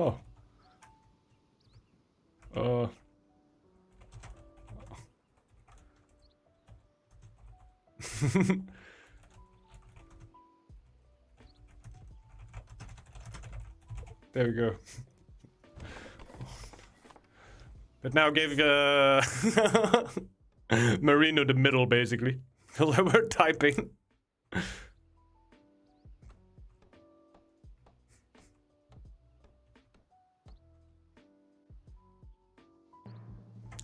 Oh. There we go. But now gave Marino the middle, basically. While we're typing.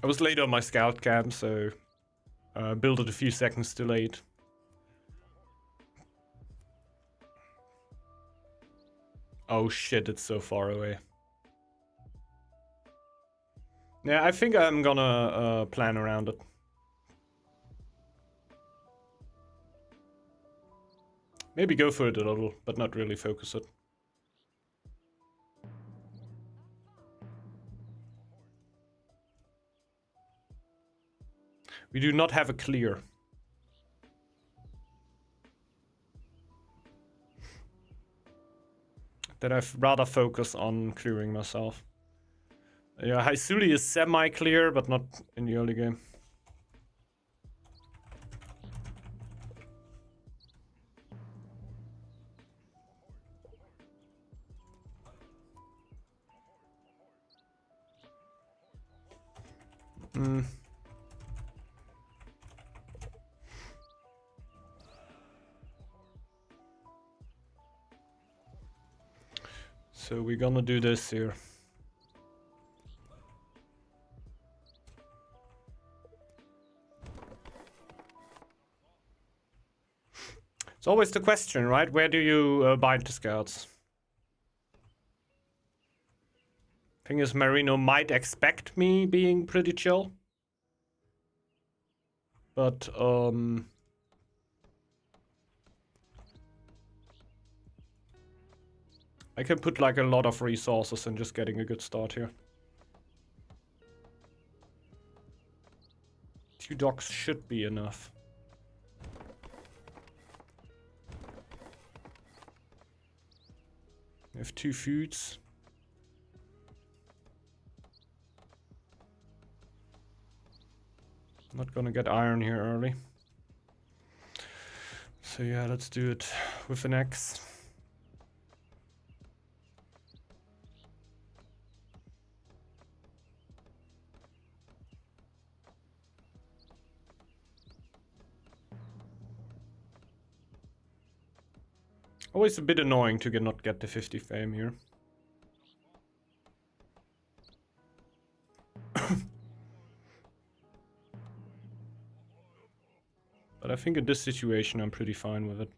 I was late on my scout camp, so built it a few seconds too late. Oh shit, it's so far away. Yeah, I think I'm gonna plan around it. Maybe go for it a little, but not really focus it. We do not have a clear. That I'd rather focus on clearing myself. Yeah, Haisuli is semi-clear, but not in the early game. So we're gonna do this here. It's always the question, right? Where do you bind the scouts? Thing is, Marino might expect me being pretty chill. But, I can put like a lot of resources in just getting a good start here. 2 docks should be enough. We have 2 foods. Not gonna get iron here early. So yeah, let's do it with an X. Always a bit annoying to not get the 50 fame here. But I think in this situation I'm pretty fine with it.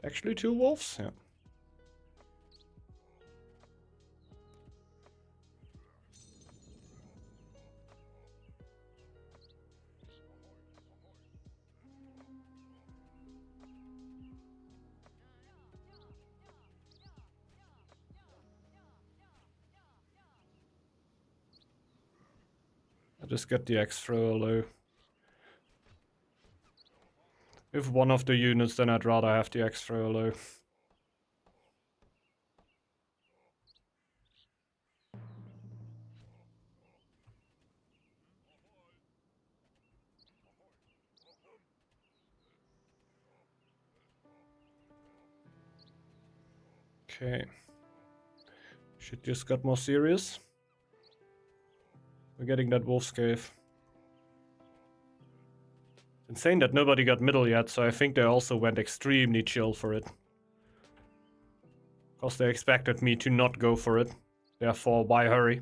Actually 2 wolves? Yeah. I just got the X throw low. If one of the units, then I'd rather have the X throw low. Okay. Shit just got more serious. We're getting that wolf's cave. Insane that nobody got middle yet, so I think they also went extremely chill for it. Because they expected me to not go for it. Therefore, why hurry?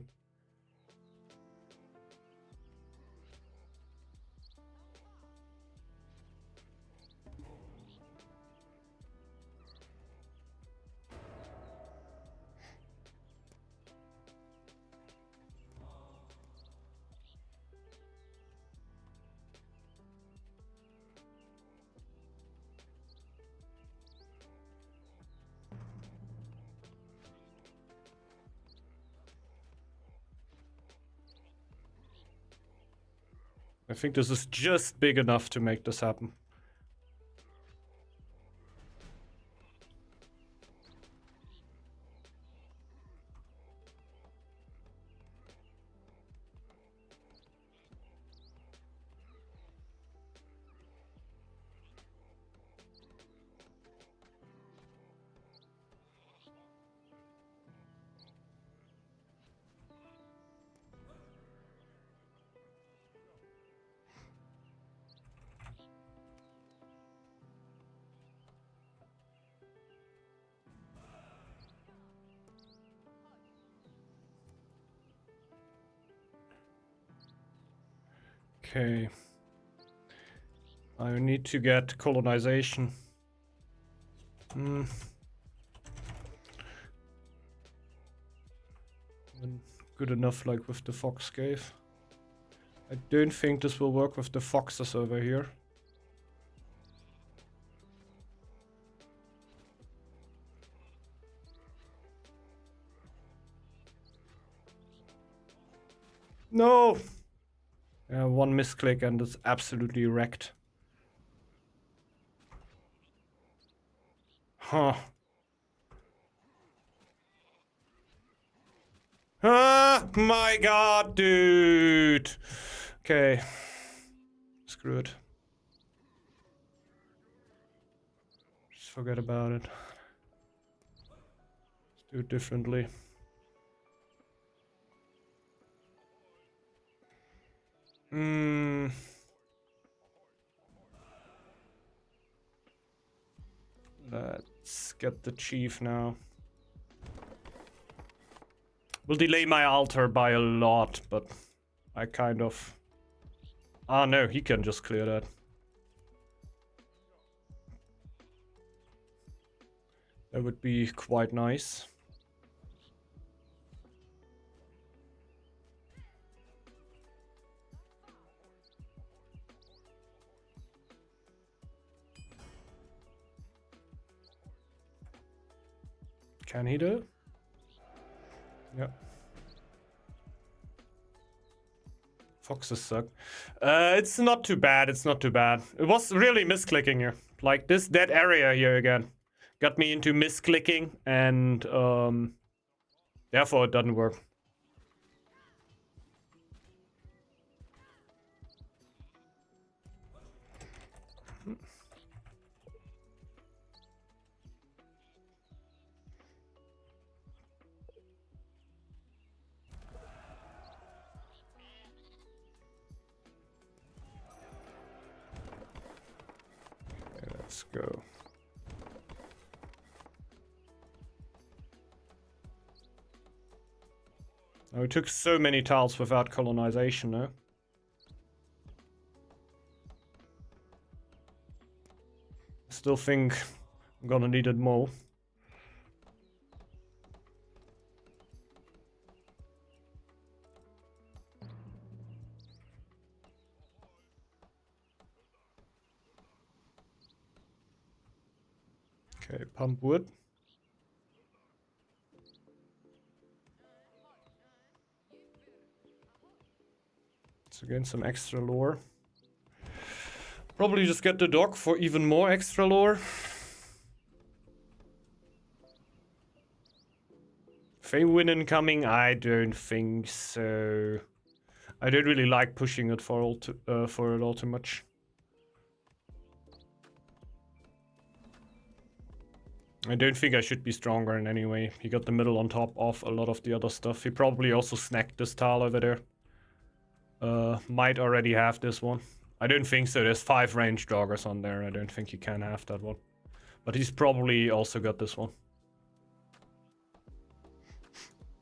I think this is just big enough to make this happen. Okay. I need to get colonization. Good enough like with the fox cave. I don't think this will work with the foxes over here. No! One misclick and it's absolutely wrecked. Huh. Ah, my god, dude! Okay. Screw it. Just forget about it. Let's do it differently. Let's get the chief now. Will delay my altar by a lot, but I kind of... Ah, no, he can just clear that. That would be quite nice. Can he do? Yeah. Foxes suck. It's not too bad, it's not too bad. It was really misclicking here. Like this dead area here again. Got me into misclicking and therefore it doesn't work. Let's go. Oh, we took so many tiles without colonization, no? Still think I'm gonna need it more. Okay, pump wood. So again, some extra lore. Probably just get the dog for even more extra lore. Feywin incoming? I don't think so. I don't really like pushing it for it all too much. I don't think I should be stronger in any way. He got the middle on top of a lot of the other stuff. He probably also snacked this tile over there. Might already have this one. I don't think so. There's 5 range joggers on there. I don't think he can have that one. But he's probably also got this one.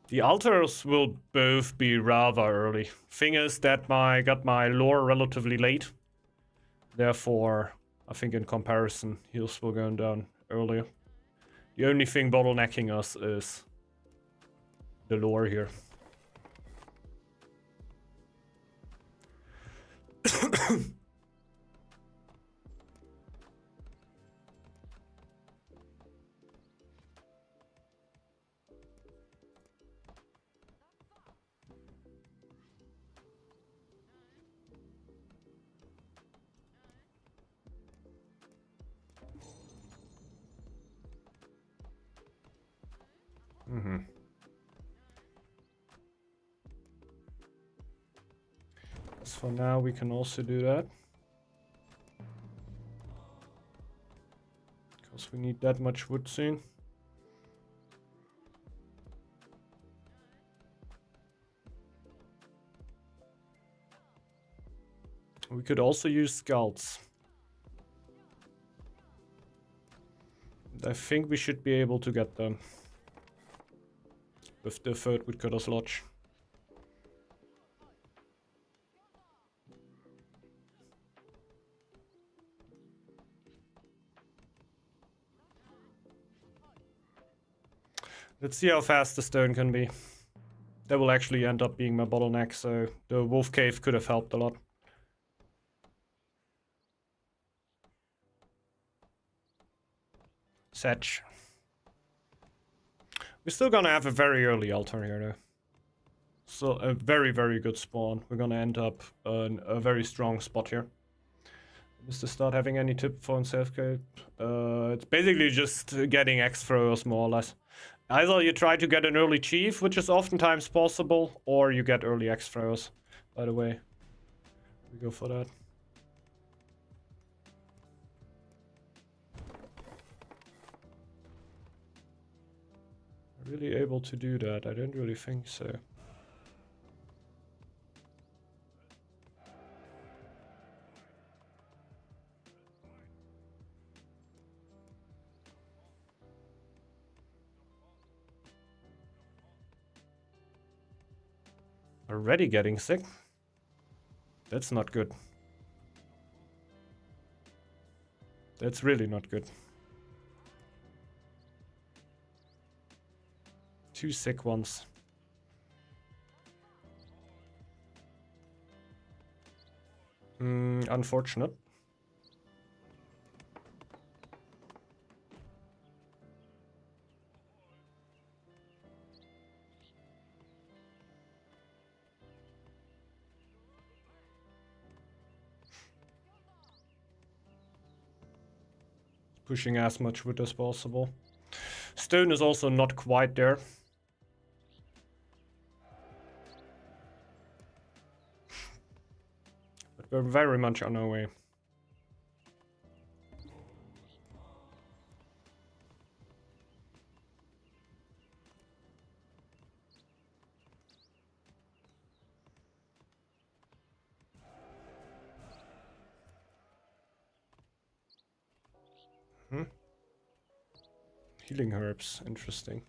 The altars will both be rather early. Thing is that I got my lore relatively late. Therefore, I think in comparison, heals will go down earlier. The only thing bottlenecking us is the lore here. So for now, we can also do that. Because we need that much wood soon. We could also use scouts. I think we should be able to get them. With the third woodcutter's lodge. Let's see how fast the stone can be. That will actually end up being my bottleneck, so the wolf cave could have helped a lot. Setch. We're still gonna have a very early altar here though. So a very, very good spawn. We're gonna end up in a very strong spot here. Is to start having any tip for self-cape? It's basically just getting X throwers more or less. Either you try to get an early chief, which is oftentimes possible, or you get early X throwers. By the way, we go for that. Really able to do that? I don't really think so. Already getting sick? That's not good. That's really not good. 2 sick ones. Unfortunate. Pushing as much wood as possible. Stone is also not quite there. But we're very much on our way. Healing herbs, interesting.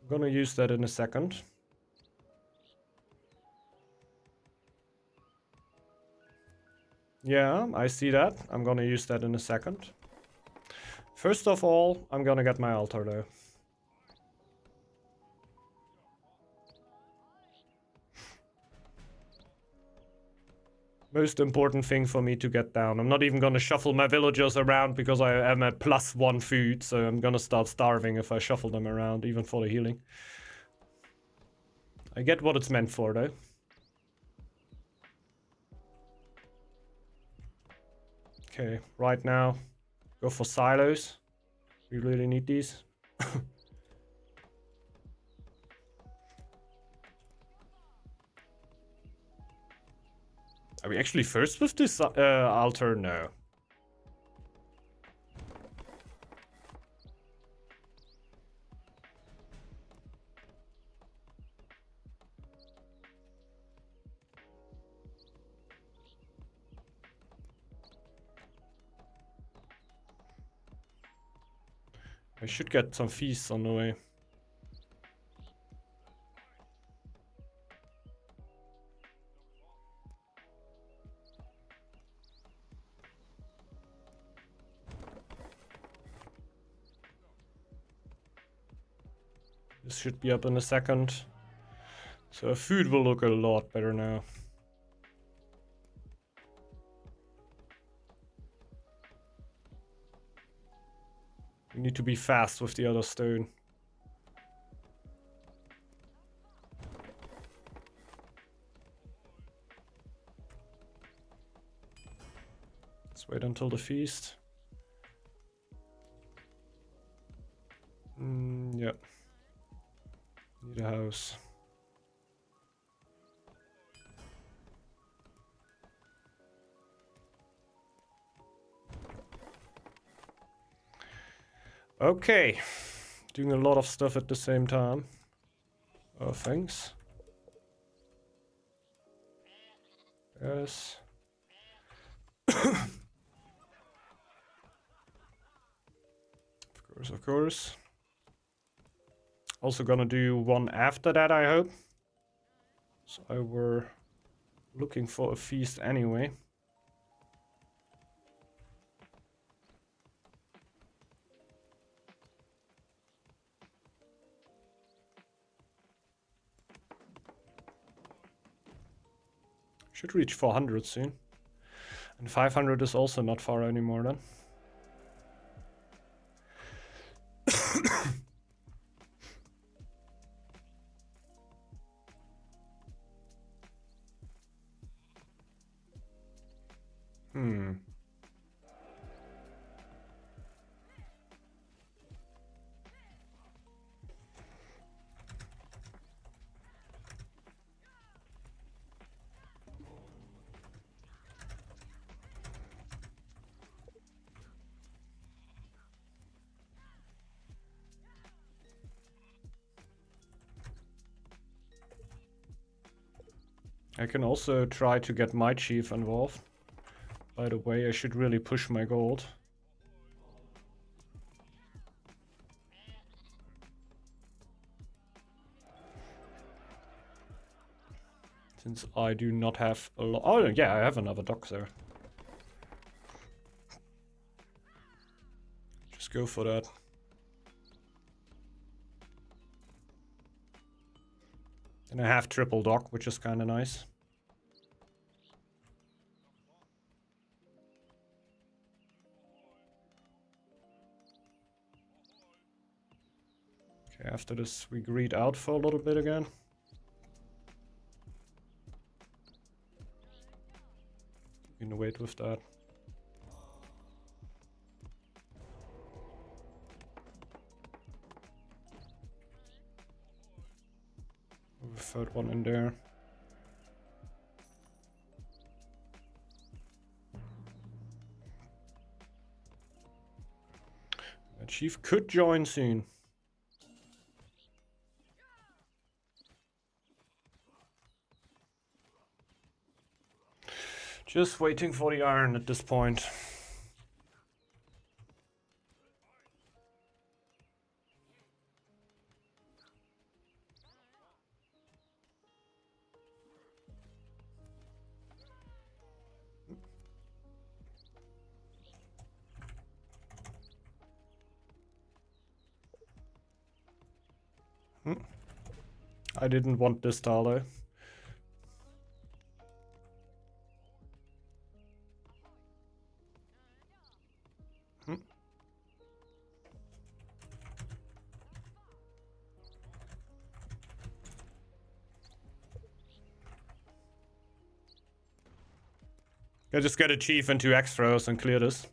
I'm gonna use that in a second. Yeah, I see that. I'm gonna use that in a second. First of all, I'm gonna get my altar though. Most important thing for me to get down. I'm not even gonna shuffle my villagers around because I am at +1 food, so I'm gonna start starving if I shuffle them around, even for the healing. I get what it's meant for though. Okay, right now, go for silos. We really need these. Are we actually first with this altar? No. I should get some feasts on the way. This should be up in a second. So food will look a lot better now. We need to be fast with the other stone. Let's wait until the feast. the house. Okay. Doing a lot of stuff at the same time. Oh, thanks. Yes. Of course. Also gonna do one after that, I hope. So I were looking for a feast anyway. Should reach 400 soon. And 500 is also not far anymore then. I can also try to get my chief involved. By the way, I should really push my gold. Since I do not have a lot. Oh, yeah, I have another dock there. Just go for that. And I have triple dock, which is kind of nice. Okay, after this, we greed out for a little bit again. You can wait with that. Move a third one in there. The chief could join soon. Just waiting for the iron at this point. I didn't want this tile though. I just get a chief and 2 X-throws and clear this.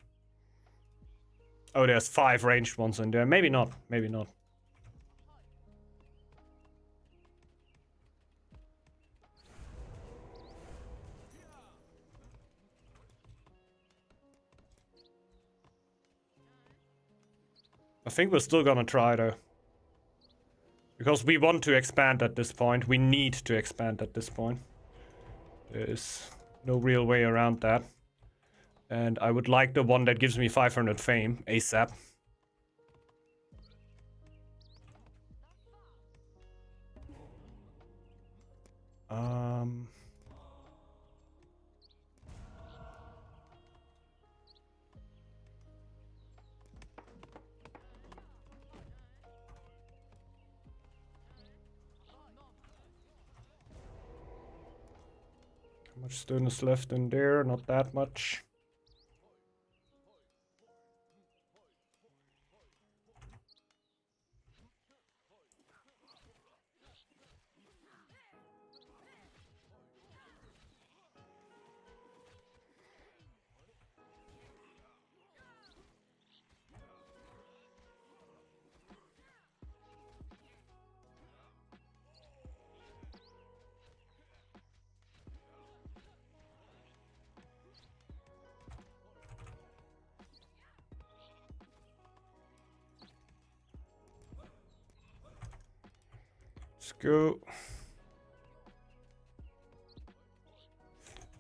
Oh, there's 5 ranged ones in there. Maybe not. Maybe not. I think we're still gonna try though. Because we want to expand at this point. We need to expand at this point. There is no real way around that. And I would like the one that gives me 500 fame ASAP. How much stone is left in there? Not that much. Let's go.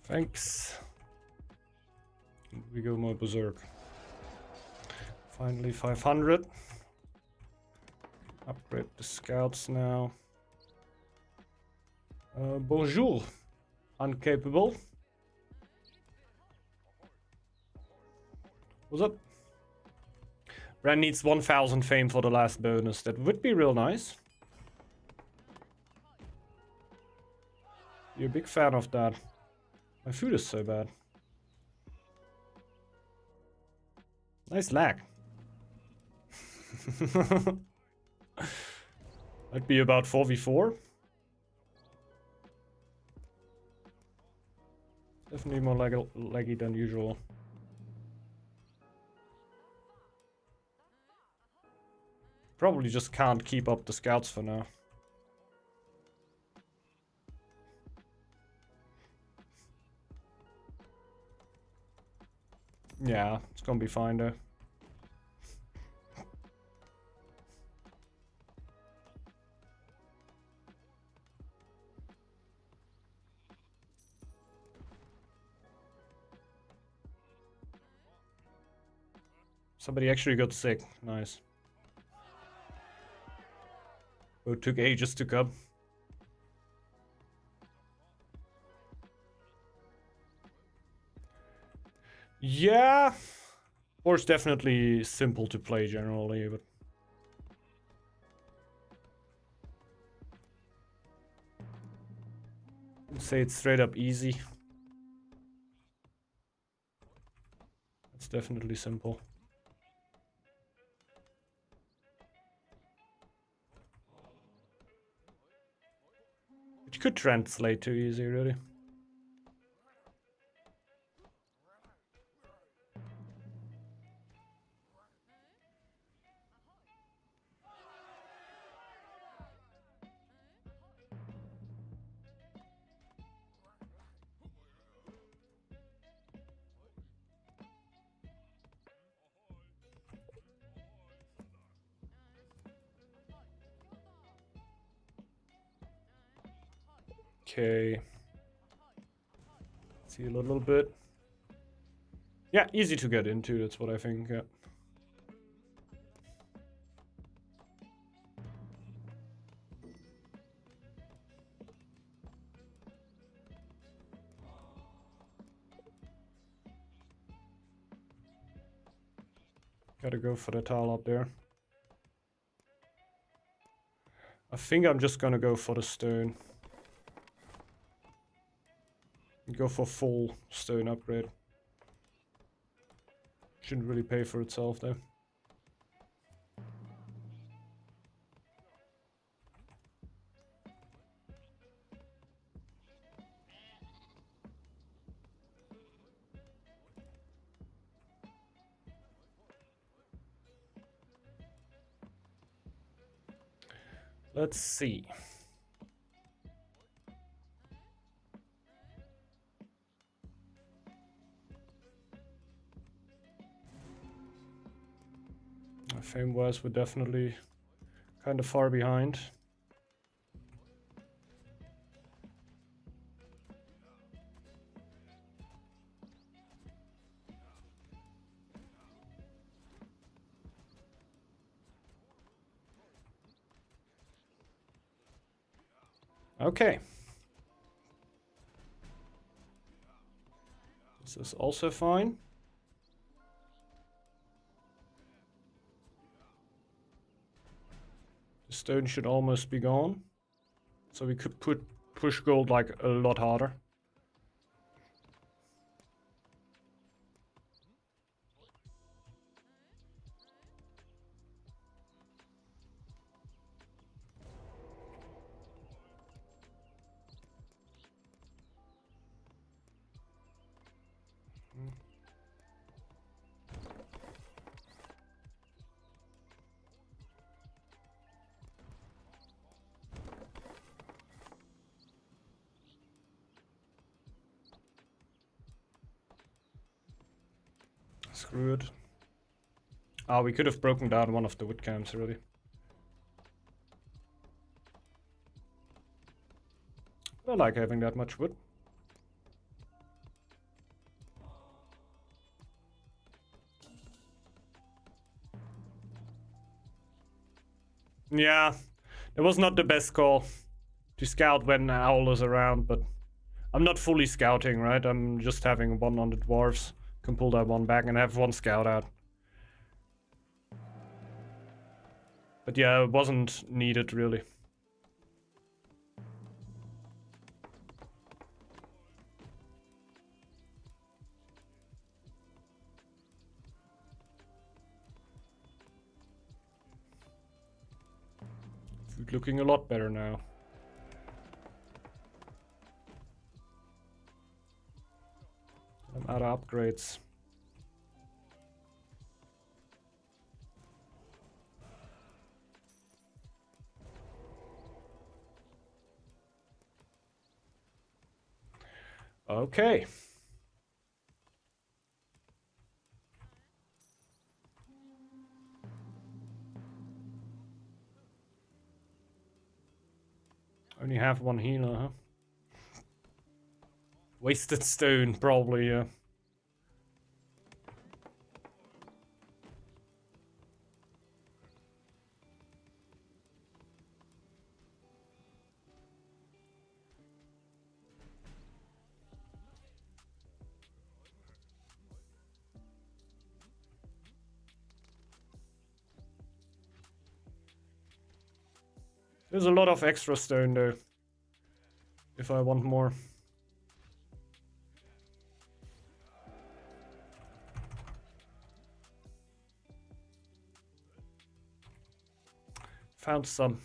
Thanks. We go more berserk. Finally 500. Upgrade the scouts now. Bonjour. Uncapable. What's up? Brand needs 1000 fame for the last bonus. That would be real nice. You're a big fan of that. My food is so bad. Nice lag. That'd be about 4v4. Definitely more laggy than usual. Probably just can't keep up the scouts for now. Yeah, it's gonna be fine though. Somebody actually got sick. Nice. Oh, it took ages to come. Yeah. Or it's definitely simple to play generally, but... I'd say it's straight up easy. It's definitely simple. Which could translate to easy, really. Okay. See a little bit. Yeah, easy to get into, that's what I think, yeah. Gotta go for the tile up there. I think I'm just gonna go for the stone. Go for full stone upgrade. Shouldn't really pay for itself though. Let's see. Fame-wise, we're definitely kind of far behind. Okay. This is also fine. The stone should almost be gone. So we could push gold like a lot harder. Screw it. Ah, we could have broken down one of the wood camps already. I don't like having that much wood. Yeah, it was not the best call to scout when Owl is around, but I'm not fully scouting, right? I'm just having one on the dwarves. Can pull that one back and have one scout out. But yeah, it wasn't needed, really. Food looking a lot better now. I'm out of upgrades. Okay. Only have one healer, huh? Wasted stone, probably, yeah. There's a lot of extra stone, though. If I want more. Found some.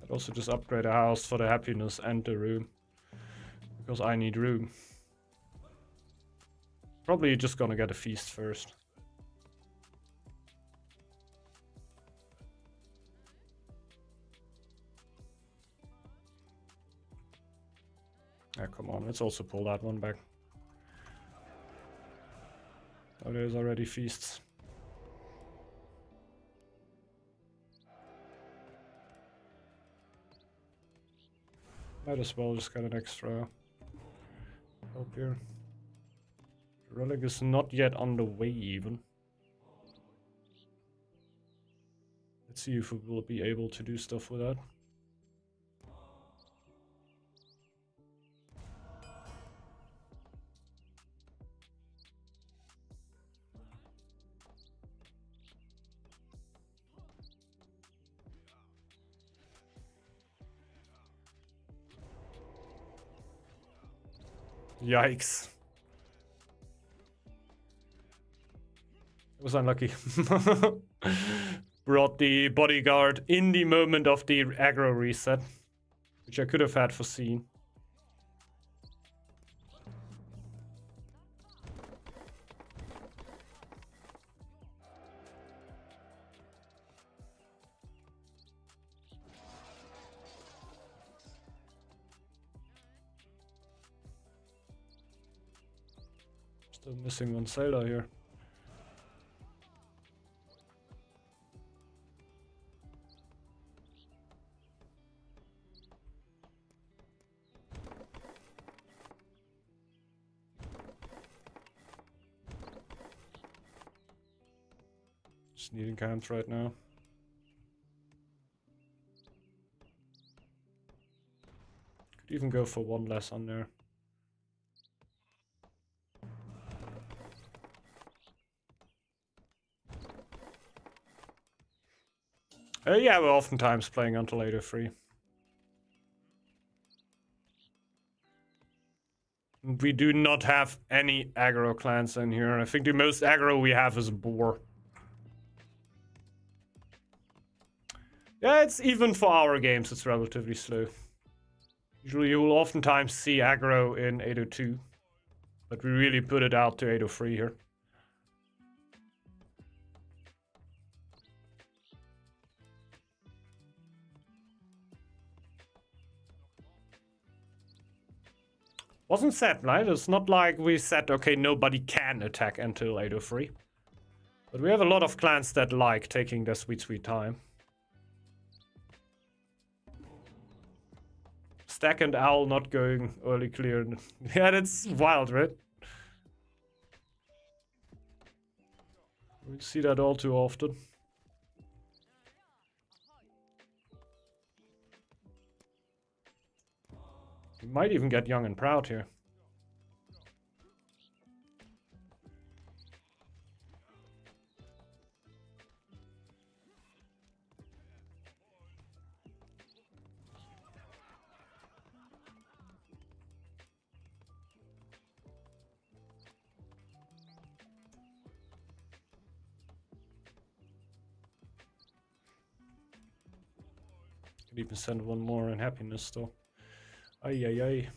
I'd also just upgrade a house for the happiness and the room. Because I need room. Probably just gonna get a feast first. Ah, come on, let's also pull that one back. Oh, there's already feasts. Might as well just get an extra help here. The relic is not yet on the way even. Let's see if we will be able to do stuff with that. Yikes. It was unlucky. Brought the bodyguard in the moment of the aggro reset, which I could have had foreseen. Still missing one sailor here. Just needing camps right now. Could even go for one less on there. Yeah, we're oftentimes playing until 8:03. We do not have any aggro clans in here. I think the most aggro we have is Boar. Yeah, it's even for our games, it's relatively slow. Usually you will oftentimes see aggro in 8:02, but we really put it out to 8:03 here. Wasn't set, right? It's not like we said, okay, nobody can attack until 8:03. But we have a lot of clans that like taking their sweet, sweet time. Stag and Owl not going early clear. Yeah, that's wild, right? We see that all too often. We might even get young and proud here. Could even send one more in happiness though. Ay ay ay.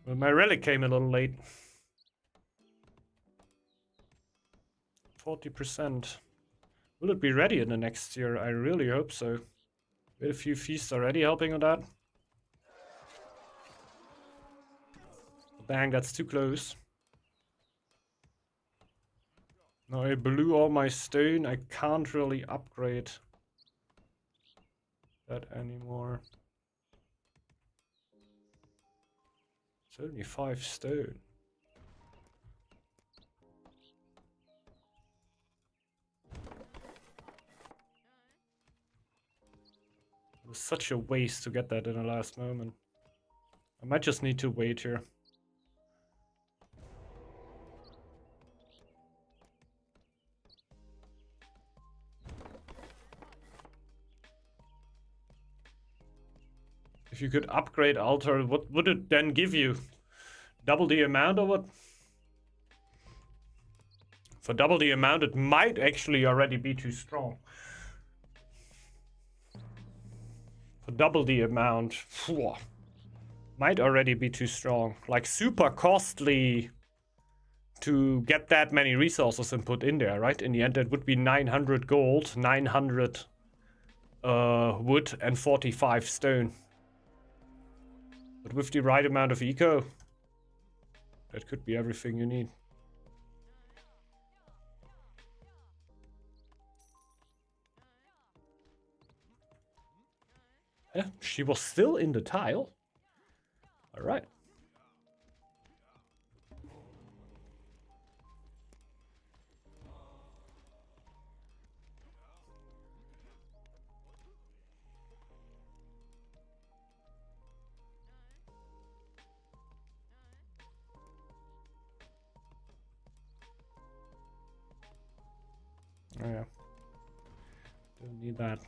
Well, my relic came a little late. 40%. Will it be ready in the next year? I really hope so. We had a few feasts already helping on that. Bang, that's too close. Now I blew all my stone. I can't really upgrade that anymore. It's only 5 stone. It was such a waste to get that in the last moment. I might just need to wait here. If you could upgrade altar, what would it then give you? Double the amount or what? For double the amount, it might actually already be too strong. For double the amount, phew, might already be too strong. Like super costly to get that many resources and put in there, right? In the end, it would be 900 gold, 900 wood, and 45 stone. But with the right amount of eco, that could be everything you need. Yeah, she was still in the tile. All right. Oh yeah. Don't need that.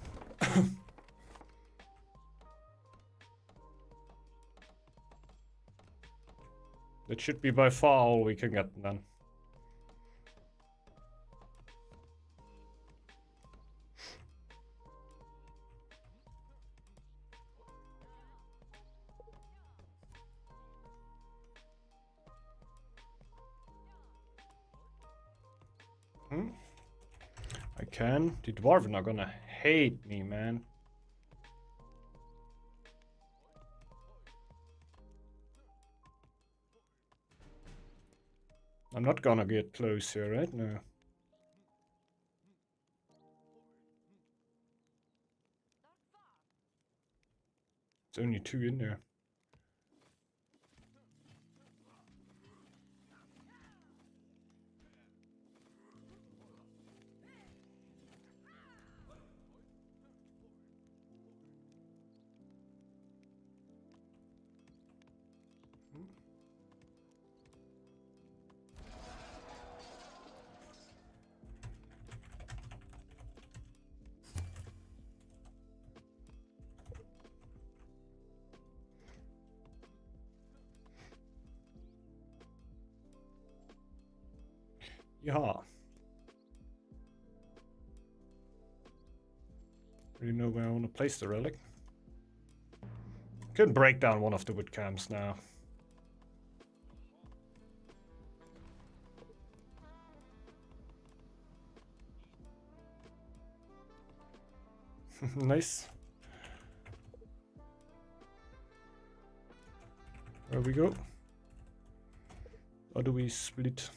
That should be by far all we can get then. I can. The dwarven are gonna hate me, man. I'm not gonna get close here, right? No. It's only 2 in there. Yeah. Really know where I want to place the relic. Could break down one of the wood camps now. Nice. There we go. Or do we split?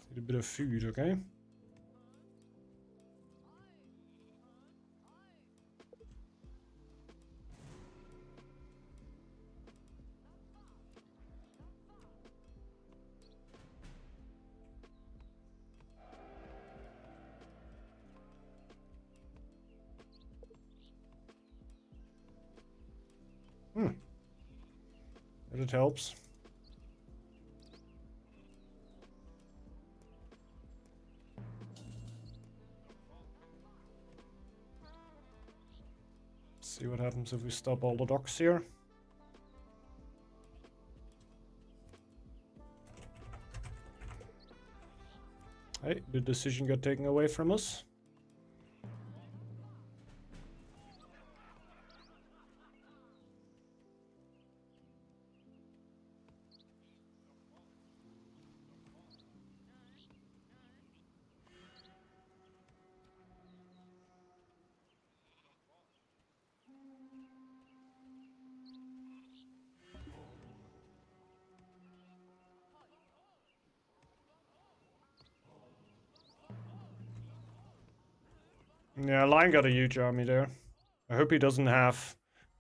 Need a bit of food, okay? But it helps. See what happens if we stop all the docks here. Hey, the decision got taken away from us. Yeah, Lion got a huge army there. I hope he doesn't have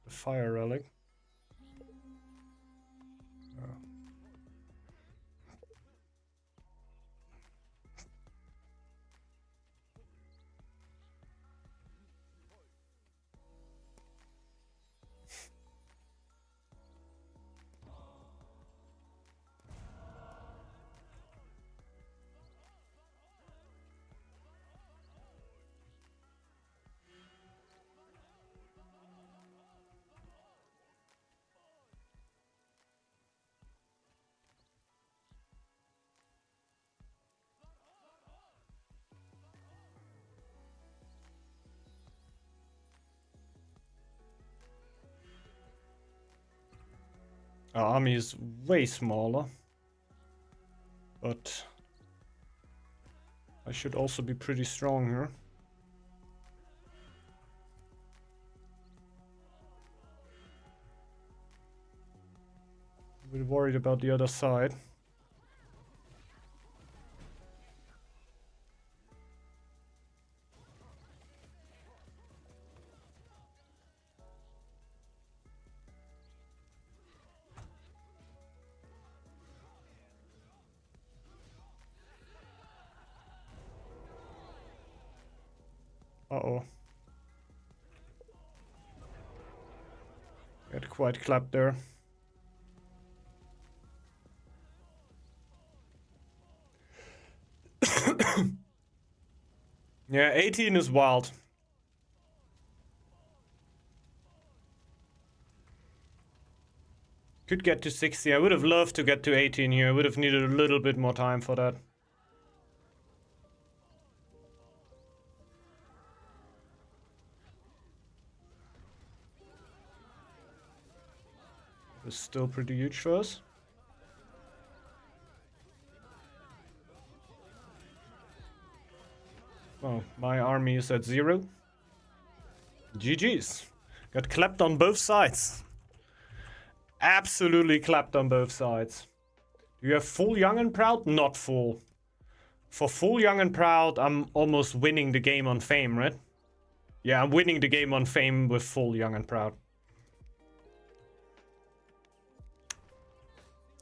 the Fire Relic. Our army is way smaller. But I should also be pretty strong here. A bit worried about the other side. Uh-oh. Got quite clapped there. Yeah, 18 is wild. Could get to 60. I would have loved to get to 18 here. I would have needed a little bit more time for that. It's still pretty huge for us. Well, my army is at 0. GG's. Got clapped on both sides. Absolutely clapped on both sides. Do you have full Young and Proud? Not full. For full Young and Proud, I'm almost winning the game on fame, right? Yeah, I'm winning the game on fame with full Young and Proud.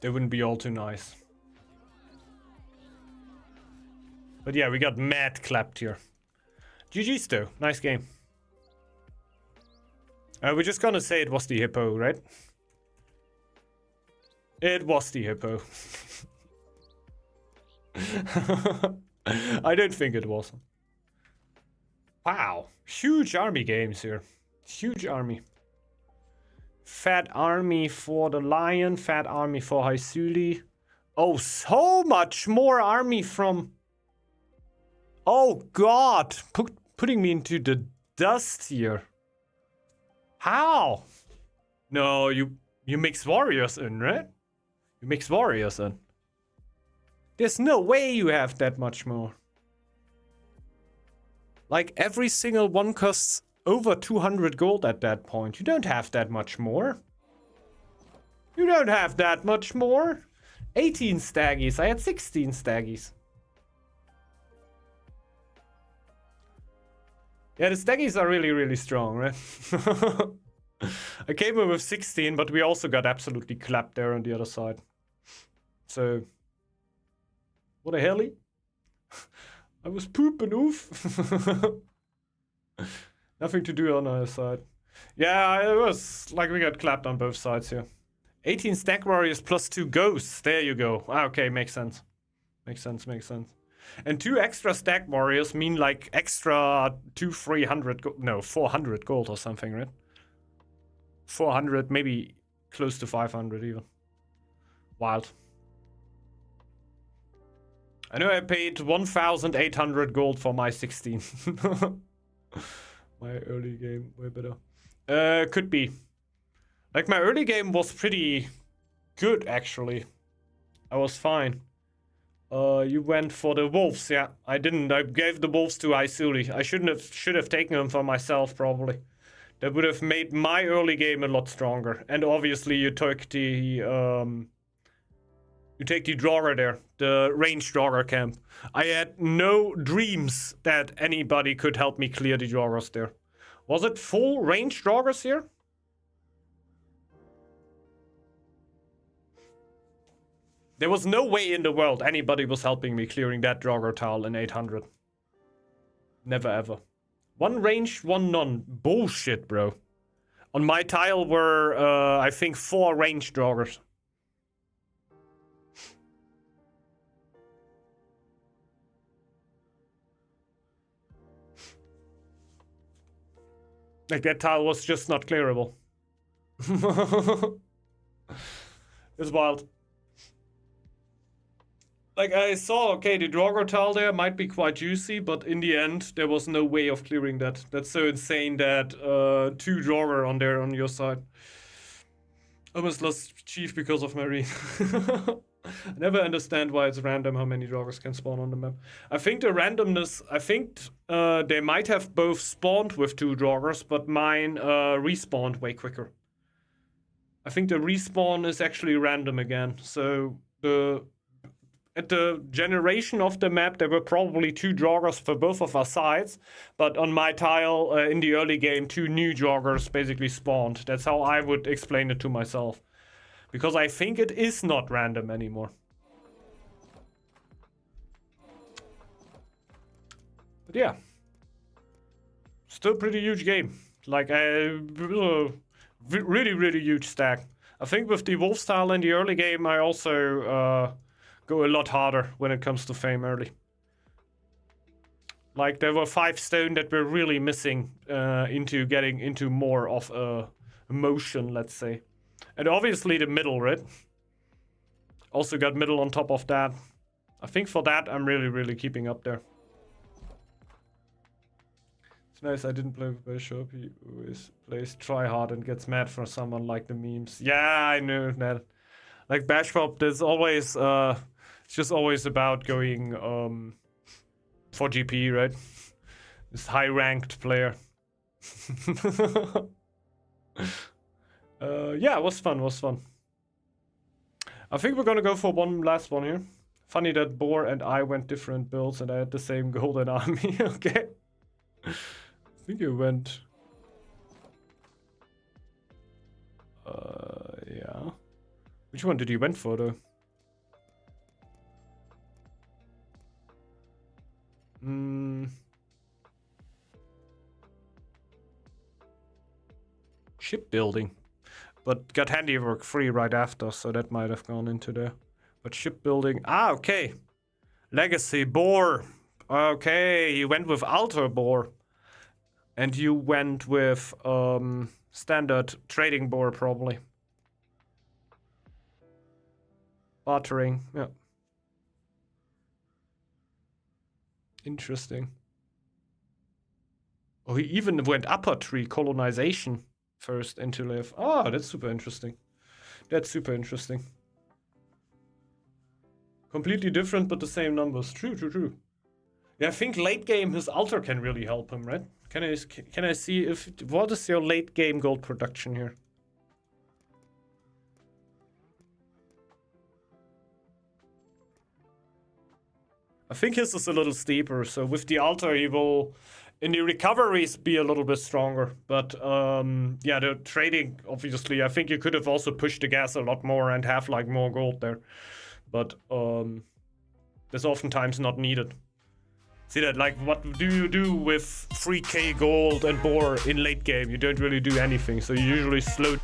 They wouldn't be all too nice. But yeah, we got mad clapped here. GG's though. Nice game. We're just gonna say it was the hippo, right? It was the hippo. I don't think it was. Wow. Huge army games here. Huge army. Fat army for the lion. Fat army for Haisuli. Oh, so much more army from... Oh god. Putting me into the dust here. How? No, you mix warriors in, right? You mix warriors in. There's no way you have that much more. Like, every single one costs over 200 gold at that point. You don't have that much more. You don't have that much more. 18 staggies. I had 16 staggies. Yeah, the staggies are really, really strong, right? I came in with 16, but we also got absolutely clapped there on the other side. So, what a helly. I was pooping oof. Nothing to do on our side. Yeah, it was like we got clapped on both sides here. 18 stack warriors plus 2 ghosts. There you go. Okay, makes sense. Makes sense. And 2 extra stack warriors mean like extra 300 no, 400 gold or something, right? 400, maybe close to 500 even. Wild. I know I paid 1,800 gold for my 16. My early game, way better. Could be. Like, my early game was pretty good, actually. I was fine. You went for the wolves, yeah. I didn't. I gave the wolves to Isuli. I should have taken them for myself, probably. That would have made my early game a lot stronger. And obviously you took the you take the drawer there, the ranged drawer camp. I had no dreams that anybody could help me clear the drawers there. Was it full ranged drawers here? There was no way in the world anybody was helping me clearing that drawer tile in 800. Never ever. One ranged, one none. Bullshit, bro. On my tile were, I think, 4 ranged drawers. Like, that tile was just not clearable. It's wild. Like, I saw, okay, the Draugr tile there might be quite juicy, but in the end, there was no way of clearing that. That's so insane that 2 Draugr on there on your side. Almost lost Chief because of Marine. I never understand why it's random how many Draugrs can spawn on the map. I think the randomness, I think they might have both spawned with 2 Draugrs, but mine respawned way quicker. I think the respawn is actually random again. So at the generation of the map, there were probably 2 Draugrs for both of our sides, but on my tile in the early game, 2 new Draugrs basically spawned. That's how I would explain it to myself. Because I think it is not random anymore. But yeah. Still pretty huge game. Like a really, really huge stack. I think with the Wolf style in the early game, I also go a lot harder when it comes to fame early. Like, there were 5 stone that were really missing into getting into more of a motion, let's say. And obviously the middle, right? Also got middle on top of that. I think for that, I'm really, really keeping up there. It's nice I didn't play with Bishop. He always plays try hard and gets mad for someone like the memes. Yeah, I know that. Like, Bashpop, there's always, it's just always about going for GP, right? This high-ranked player. Yeah, it was fun. I think we're gonna go for one last one here. Funny that Boar and I went different builds and I had the same golden army. Okay. I think you went... yeah. Which one did you went for, though? Shipbuilding. But got handiwork free right after, so that might have gone into there. But shipbuilding... Ah, okay. Legacy, Boar. Okay, you went with Altar Boar. And you went with standard trading Boar, probably. Bartering, yeah. Interesting. Oh, he even went upper tree, colonization. first into live. Ah, that's super interesting. That's super interesting. Completely different, but the same numbers. True, true, true. Yeah, I think late game his altar can really help him, right? Can I see if what is your late game gold production here? I think his is a little steeper, so with the altar he will in the recoveries be a little bit stronger. But yeah, the trading obviously I think you could have also pushed the gas a lot more and have like more gold there. But that's oftentimes not needed. See that, like, what do you do with 3k gold and boar in late game? You don't really do anything, so you usually slow